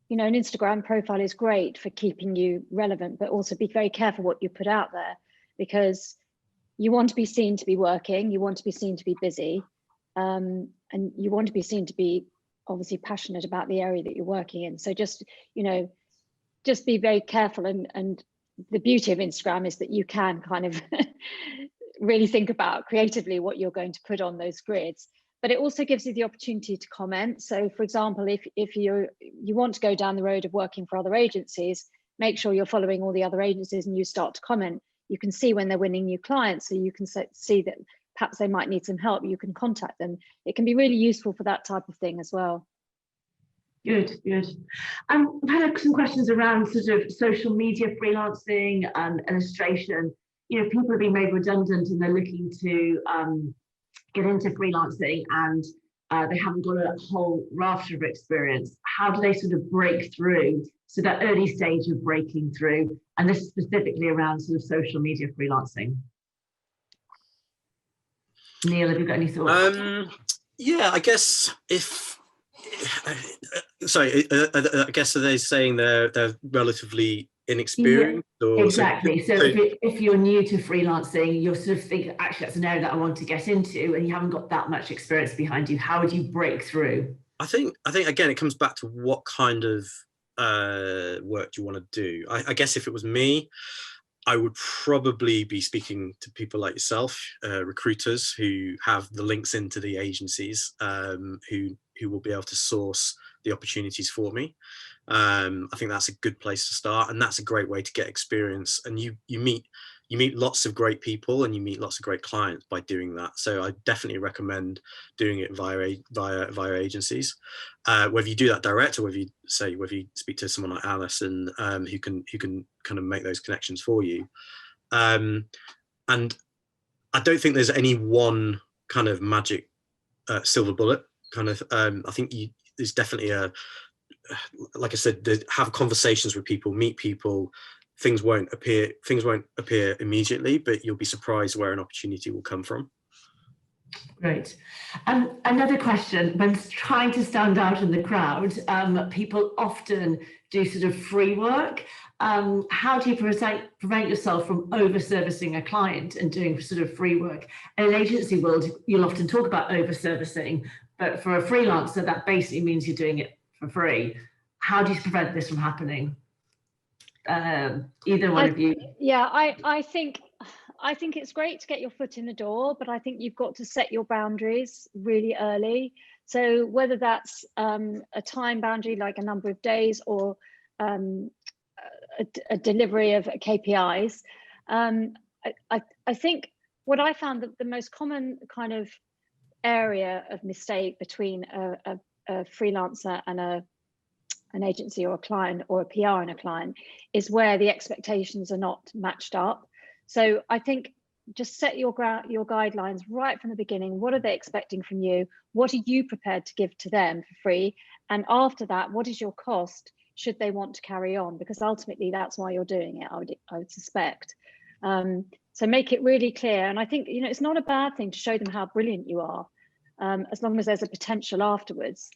an Instagram profile is great for keeping you relevant, but also be very careful what you put out there, because you want to be seen to be working, you want to be seen to be busy, and you want to be seen to be obviously passionate about the area that you're working in. So just be very careful. And the beauty of Instagram is that you can kind of really think about creatively what you're going to put on those grids. But it also gives you the opportunity to comment. So for example, if you want to go down the road of working for other agencies, make sure you're following all the other agencies and you start to comment. You can see when they're winning new clients, so you can see that perhaps they might need some help. You can contact them. It can be really useful for that type of thing as well. Good. I've had some questions around sort of social media freelancing and illustration. People have been made redundant and they're looking to get into freelancing, and they haven't got a whole raft of experience. How do they sort of break through? So that early stage of breaking through, and this is specifically around sort of social media freelancing. Neil, have you got any thoughts? Yeah, I guess I guess are they saying they're relatively inexperienced? Or exactly. So if you're new to freelancing, you're sort of thinking, actually, that's an area that I want to get into, and you haven't got that much experience behind you. How would you break through? I think again, it comes back to what kind of work do you want to do. I guess if it was me, I would probably be speaking to people like yourself, recruiters who have the links into the agencies, who will be able to source the opportunities for me. I think that's a good place to start, and that's a great way to get experience. And you meet lots of great people, and you meet lots of great clients by doing that. So I definitely recommend doing it via agencies. Whether you do that direct, or whether you speak to someone like Alison, who can kind of make those connections for you. And I don't think there's any one kind of magic silver bullet. Kind of, I think there's definitely like I said, have conversations with people, meet people. Things won't appear immediately, but you'll be surprised where an opportunity will come from. Great. Another question: when trying to stand out in the crowd, people often do sort of free work. How do you prevent yourself from over-servicing a client and doing sort of free work? In an agency world, you'll often talk about over-servicing, but for a freelancer, that basically means you're doing it for free. How do you prevent this from happening? Either one of you. Yeah, I think it's great to get your foot in the door, but I think you've got to set your boundaries really early. So whether that's a time boundary, like a number of days, or a delivery of KPIs, I think what I found that the most common kind of area of mistake between a freelancer and an agency or a client, or a PR and a client, is where the expectations are not matched up. So I think just set your guidelines right from the beginning. What are they expecting from you? What are you prepared to give to them for free? And after that, what is your cost should they want to carry on? Because ultimately that's why you're doing it, I would suspect. So make it really clear. And I think, it's not a bad thing to show them how brilliant you are, as long as there's a potential afterwards.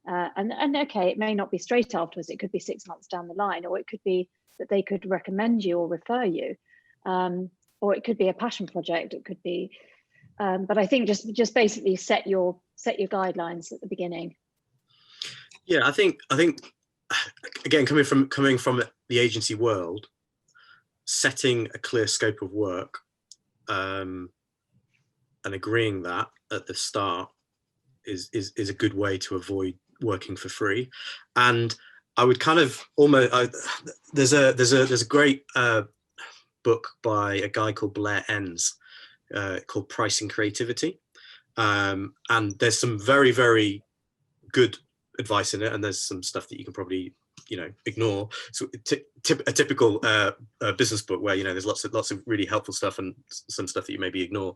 And okay, it may not be straight afterwards. It could be 6 months down the line, or it could be that they could recommend you or refer you, or it could be a passion project. It could be, but I think just basically set your guidelines at the beginning. Yeah, I think again, coming from the agency world, setting a clear scope of work, and agreeing that at the start is a good way to avoid working for free. And I would kind of almost there's a great book by a guy called Blair Enns, called Pricing Creativity, and there's some very, very good advice in it, and there's some stuff that you can probably ignore. So a typical business book where there's lots of really helpful stuff and some stuff that you maybe ignore.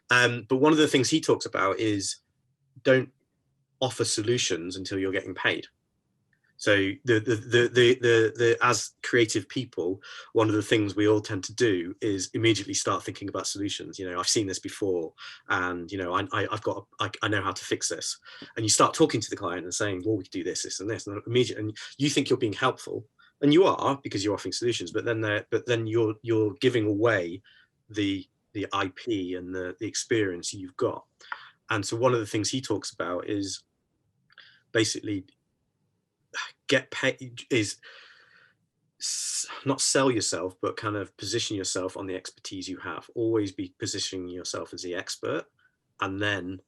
But one of the things he talks about is don't offer solutions until you're getting paid. So the as creative people, one of the things we all tend to do is immediately start thinking about solutions. I've seen this before, and I know how to fix this. And you start talking to the client and saying, well, we could do this, this, and this, and immediately, and you think you're being helpful, and you are, because you're offering solutions. But then you're giving away the IP and the experience you've got. And so one of the things he talks about is basically get paid, is not sell yourself, but kind of position yourself on the expertise you have. Always be positioning yourself as the expert, and then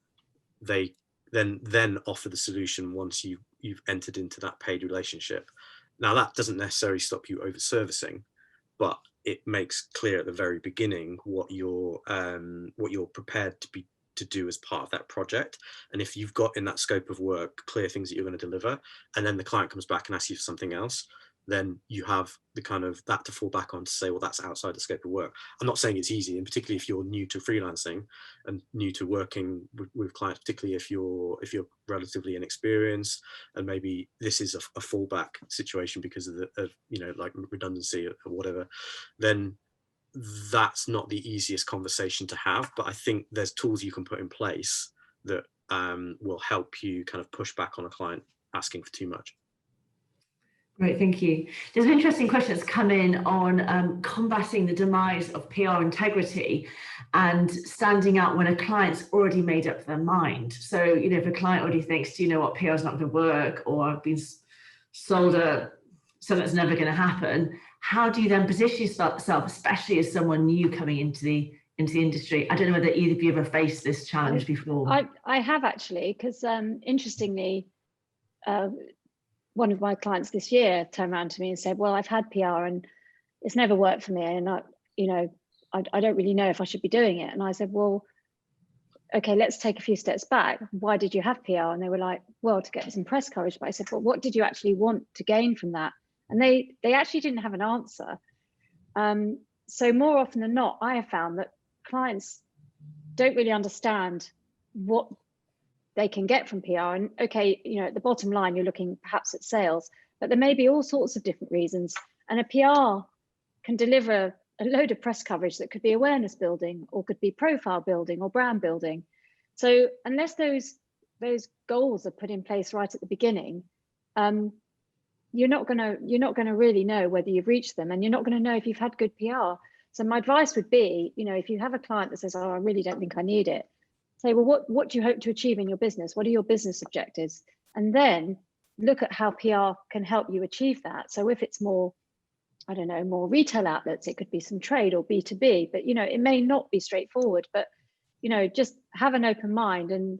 then offer the solution once you've entered into that paid relationship. Now that doesn't necessarily stop you over servicing, but it makes clear at the very beginning what you're prepared to do as part of that project. And if you've got in that scope of work clear things that you're going to deliver, and then the client comes back and asks you for something else, then you have the kind of that to fall back on to say, well, that's outside the scope of work. I'm not saying it's easy, and particularly if you're new to freelancing and new to working with clients, particularly if you're relatively inexperienced, and maybe this is a fallback situation because of like redundancy or whatever, then that's not the easiest conversation to have. But I think there's tools you can put in place that will help you kind of push back on a client asking for too much. Great, thank you. There's an interesting question that's come in on combating the demise of PR integrity and standing out when a client's already made up their mind. So, you know, if a client already thinks, do you know what, PR is not going to work, or I've been sold something that's never going to happen, how do you then position yourself, especially as someone new coming into the industry? I don't know whether either of you ever faced this challenge before. I have actually, because interestingly, one of my clients this year turned around to me and said, well, I've had PR and it's never worked for me, and I don't really know if I should be doing it. And I said, well, okay, let's take a few steps back. Why did you have PR? And they were like, well, to get some press coverage. But I said, well, what did you actually want to gain from that? And they actually didn't have an answer. So more often than not, I have found that clients don't really understand what they can get from PR. And okay, you know, at the bottom line, you're looking perhaps at sales, but there may be all sorts of different reasons. And a PR can deliver a load of press coverage that could be awareness building, or could be profile building, or brand building. So unless those goals are put in place right at the beginning, you're not gonna really know whether you've reached them, and you're not gonna know if you've had good PR. So my advice would be, you know, if you have a client that says, oh, I really don't think I need it, say, well, what do you hope to achieve in your business? What are your business objectives? And then look at how PR can help you achieve that. So if it's more, I don't know, more retail outlets, it could be some trade or B2B, but, you know, it may not be straightforward, but, you know, just have an open mind and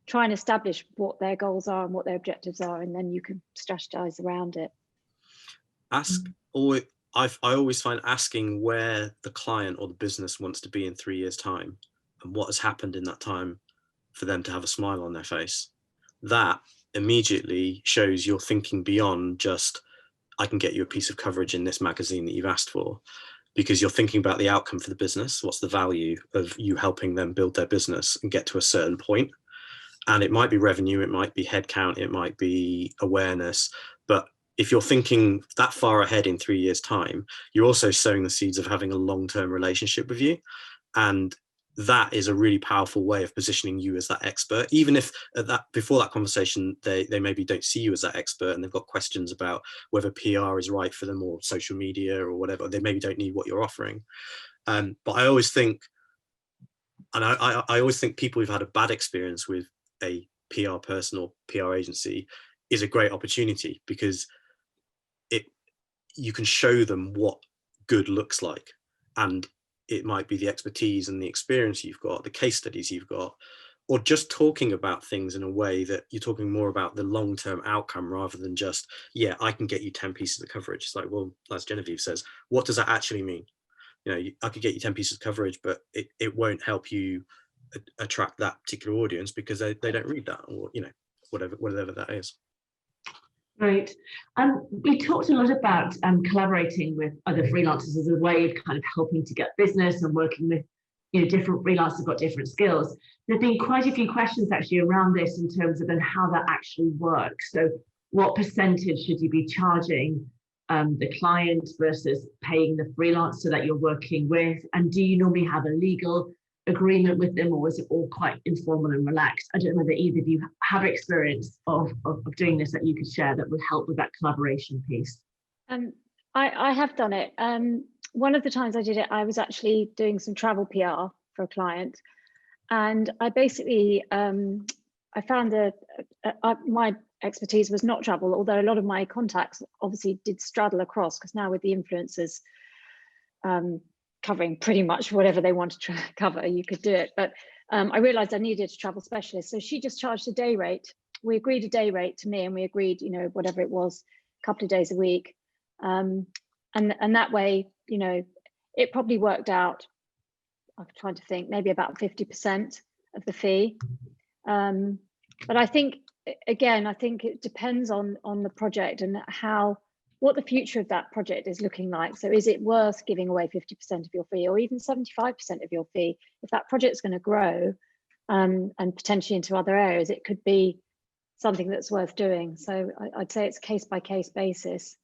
try and establish what their goals are and what their objectives are, and then you can strategize around it. I always find asking where the client or the business wants to be in 3 years' time and what has happened in that time for them to have a smile on their face, that immediately shows you're thinking beyond just, I can get you a piece of coverage in this magazine that you've asked for, because you're thinking about the outcome for the business. What's the value of you helping them build their business and get to a certain point? And it might be revenue, it might be headcount, it might be awareness. But if you're thinking that far ahead in 3 years' time, you're also sowing the seeds of having a long-term relationship with you. And that is a really powerful way of positioning you as that expert, even if before that conversation they maybe don't see you as that expert and they've got questions about whether PR is right for them or social media or whatever. They maybe don't need what you're offering. But I always think, and I always think people who've had a bad experience with a PR person or PR agency is a great opportunity, because you can show them what good looks like. And it might be the expertise and the experience you've got, the case studies you've got, or just talking about things in a way that you're talking more about the long-term outcome rather than just, yeah, I can get you 10 pieces of coverage. It's like, well, as Genevieve says, what does that actually mean? You know, I could get you 10 pieces of coverage, but it won't help you attract that particular audience because they don't read that, or, you know, whatever that is. Right. We talked a lot about collaborating with other freelancers as a way of kind of helping to get business and working with, you know, different freelancers who've got different skills. There have been quite a few questions actually around this in terms of then how that actually works. So what percentage should you be charging the client versus paying the freelancer that you're working with? And do you normally have a legal agreement with them, or is it all quite informal and relaxed? I don't know whether either of you have experience of doing this that you could share that would help with that collaboration piece. I have done it. One of the times I did it, I was actually doing some travel PR for a client, and I basically I found my expertise was not travel, although a lot of my contacts obviously did straddle across, because now with the influencers covering pretty much whatever they wanted to cover, you could do it. But I realized I needed a travel specialist. So she just charged a day rate. We agreed a day rate to me, and we agreed, you know, whatever it was, a couple of days a week. And that way, you know, it probably worked out, I'm trying to think, maybe about 50% of the fee. But I think, again, I think it depends on the project and what the future of that project is looking like. So is it worth giving away 50% of your fee, or even 75% of your fee? If that project's going to grow and potentially into other areas, it could be something that's worth doing. So I'd say it's case by case basis.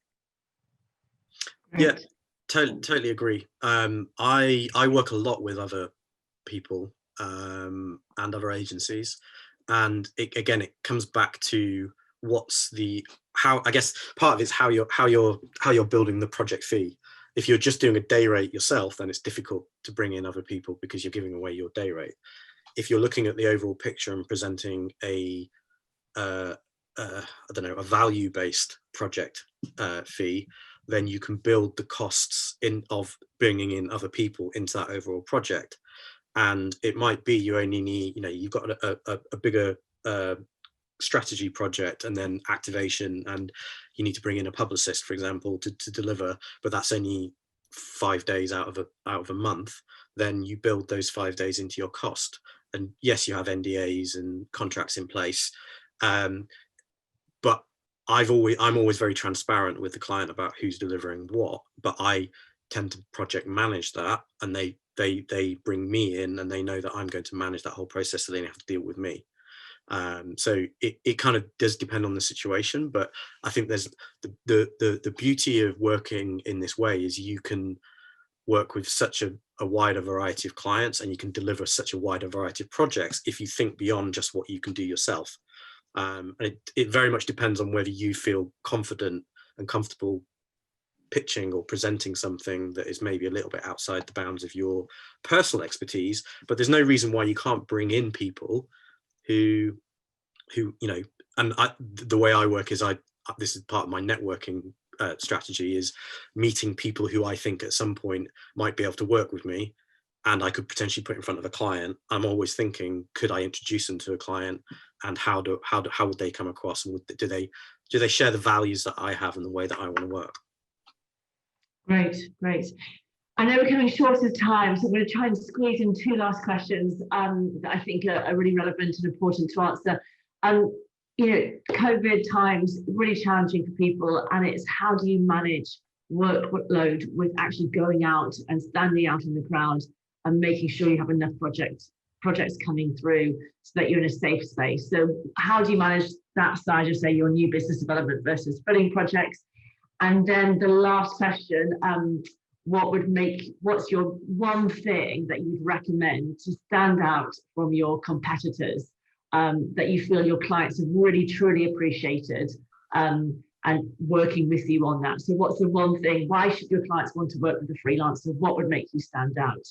Yeah, totally agree. I work a lot with other people and other agencies, and it comes back to how, I guess part of it's how you're building the project fee. If you're just doing a day rate yourself, then it's difficult to bring in other people because you're giving away your day rate. If you're looking at the overall picture and presenting a I don't know, a value-based project fee, then you can build the costs of bringing in other people into that overall project. And it might be you only need, you've got a bigger strategy project and then activation, and you need to bring in a publicist, for example, to deliver, but that's only 5 days out of a month. Then you build those 5 days into your cost. And yes, you have NDAs and contracts in place. But I'm always very transparent with the client about who's delivering what, but I tend to project manage that, and they bring me in and they know that I'm going to manage that whole process, so they don't have to deal with me. So it kind of does depend on the situation, but I think there's the beauty of working in this way is you can work with such a wider variety of clients, and you can deliver such a wider variety of projects if you think beyond just what you can do yourself. And it very much depends on whether you feel confident and comfortable pitching or presenting something that is maybe a little bit outside the bounds of your personal expertise. But there's no reason why you can't bring in people who and the way I work is this is part of my networking strategy, is meeting people who I think at some point might be able to work with me and I could potentially put in front of a client. I'm always thinking, could I introduce them to a client, and how would they come across, and do they share the values that I have and the way that I want to work? Great. I know we're coming short of time, so I'm going to try and squeeze in 2 last questions that I think are really relevant and important to answer. COVID times really challenging for people, and it's how do you manage workload with actually going out and standing out in the crowd and making sure you have enough projects coming through so that you're in a safe space. So how do you manage that side of, say, your new business development versus filling projects? And then the last question, what's your one thing that you'd recommend to stand out from your competitors that you feel your clients have really truly appreciated and working with you on that? So what's the one thing? Why should your clients want to work with a freelancer? What would make you stand out?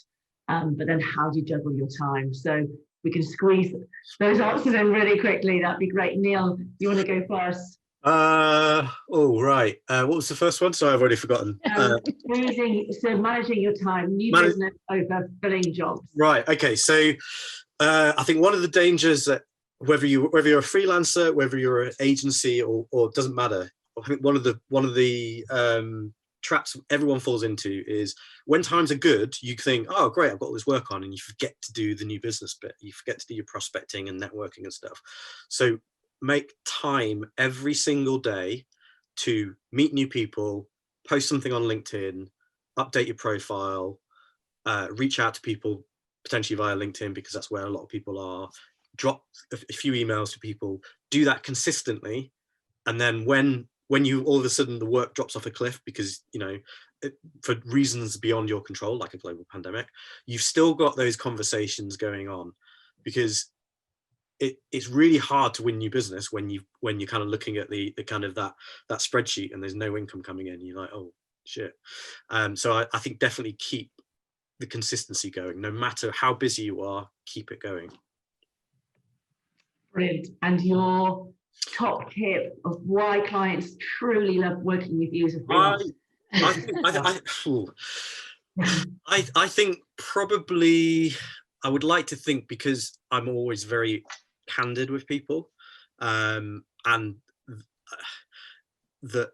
But then how do you juggle your time? So we can squeeze those answers in really quickly. That'd be great. Neil, you want to go first? Right. What was the first one? Sorry, I've already forgotten. Managing your time, business over filling jobs. Right. Okay. So I think one of the dangers that whether you're a freelancer, whether you're an agency, or it doesn't matter. I think one of the traps everyone falls into is when times are good, you think, oh great, I've got all this work on, and you forget to do the new business bit. You forget to do your prospecting and networking and stuff. So make time every single day to meet new people, post something on LinkedIn, update your profile, reach out to people potentially via LinkedIn, because that's where a lot of people are, drop a few emails to people, do that consistently. And then when you all of a sudden the work drops off a cliff because, for reasons beyond your control, like a global pandemic, you've still got those conversations going on, because it's really hard to win new business when you're kind of looking at the kind of that spreadsheet and there's no income coming in. You're like, oh shit. So I think definitely keep the consistency going. No matter how busy you are, keep it going. Brilliant. And your top tip of why clients truly love working with you as a freelancer? I think probably, I would like to think, because I'm always very candid with people, and that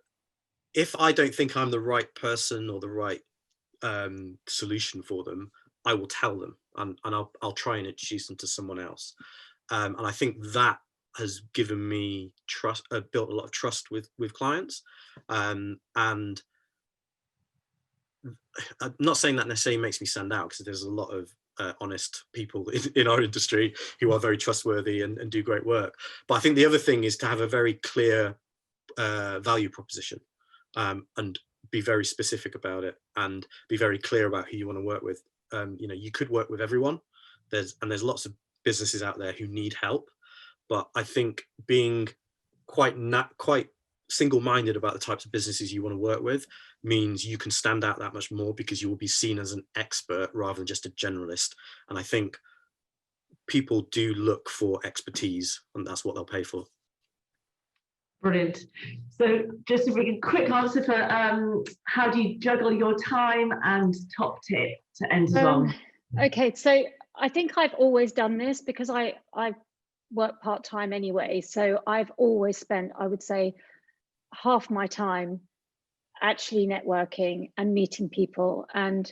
if I don't think I'm the right person or the right solution for them, I will tell them, and I'll try and introduce them to someone else. And I think that has given me trust, built a lot of trust with clients. And I'm not saying that necessarily makes me stand out, because there's a lot of honest people in our industry who are very trustworthy and do great work. But I think the other thing is to have a very clear value proposition, and be very specific about it, and be very clear about who you want to work with. You could work with everyone. There's lots of businesses out there who need help, but I think being quite single-minded about the types of businesses you want to work with means you can stand out that much more, because you will be seen as an expert rather than just a generalist. And I think people do look for expertise, and that's what they'll pay for. Brilliant. So just a quick answer for how do you juggle your time, and top tip to end us on. Okay, so I think I've always done this because I work part-time anyway. So I've always spent, I would say, half my time actually networking and meeting people. And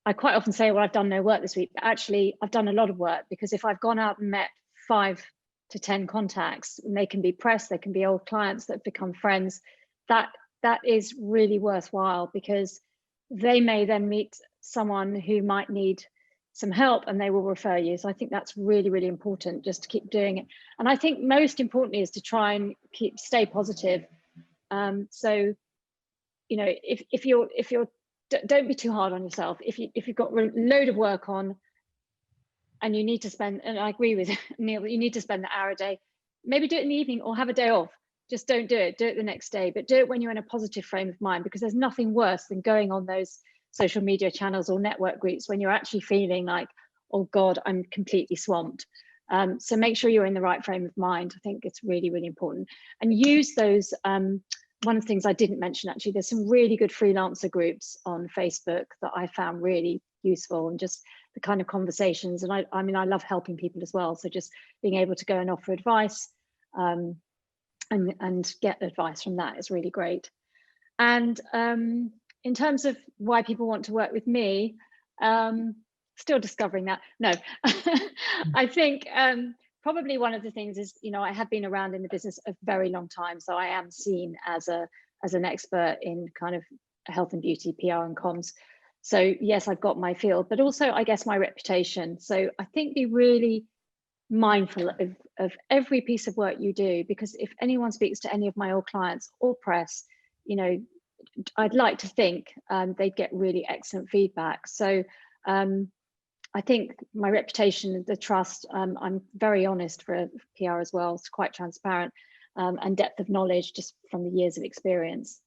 I quite often say, well, I've done no work this week, but actually I've done a lot of work, because if I've gone out and met 5 to 10 contacts, and they can be press, they can be old clients that have become friends, that is really worthwhile, because they may then meet someone who might need some help and they will refer you. So I think that's really, really important, just to keep doing it. And I think most importantly is to try and stay positive. So, you know, if you're don't be too hard on yourself. If you've got a load of work on, and you need to spend, and I agree with Neil, you need to spend the hour a day, maybe do it in the evening or have a day off. Just don't do it the next day, but do it when you're in a positive frame of mind, because there's nothing worse than going on those social media channels or network groups when you're actually feeling like, oh God, I'm completely swamped. So make sure you're in the right frame of mind. I think it's really, really important. And use those, one of the things I didn't mention, actually, there's some really good freelancer groups on Facebook that I found really useful, and just the kind of conversations. And I mean, I love helping people as well. So just being able to go and offer advice and get advice from that is really great. And in terms of why people want to work with me, still discovering that. No, I think probably one of the things is, you know, I have been around in the business a very long time, so I am seen as an expert in kind of health and beauty, PR and comms. So yes, I've got my field, but also I guess my reputation. So I think be really mindful of every piece of work you do, because if anyone speaks to any of my old clients or press, you know, I'd like to think they'd get really excellent feedback. So I think my reputation, the trust, I'm very honest for PR as well. It's quite transparent, and depth of knowledge just from the years of experience.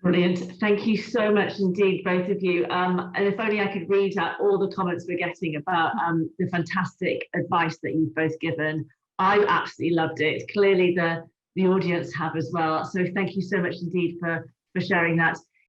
Brilliant. Thank you so much indeed, both of you. And if only I could read out all the comments we're getting about the fantastic advice that you've both given. I absolutely loved it. Clearly the audience have as well. So thank you so much indeed for sharing that.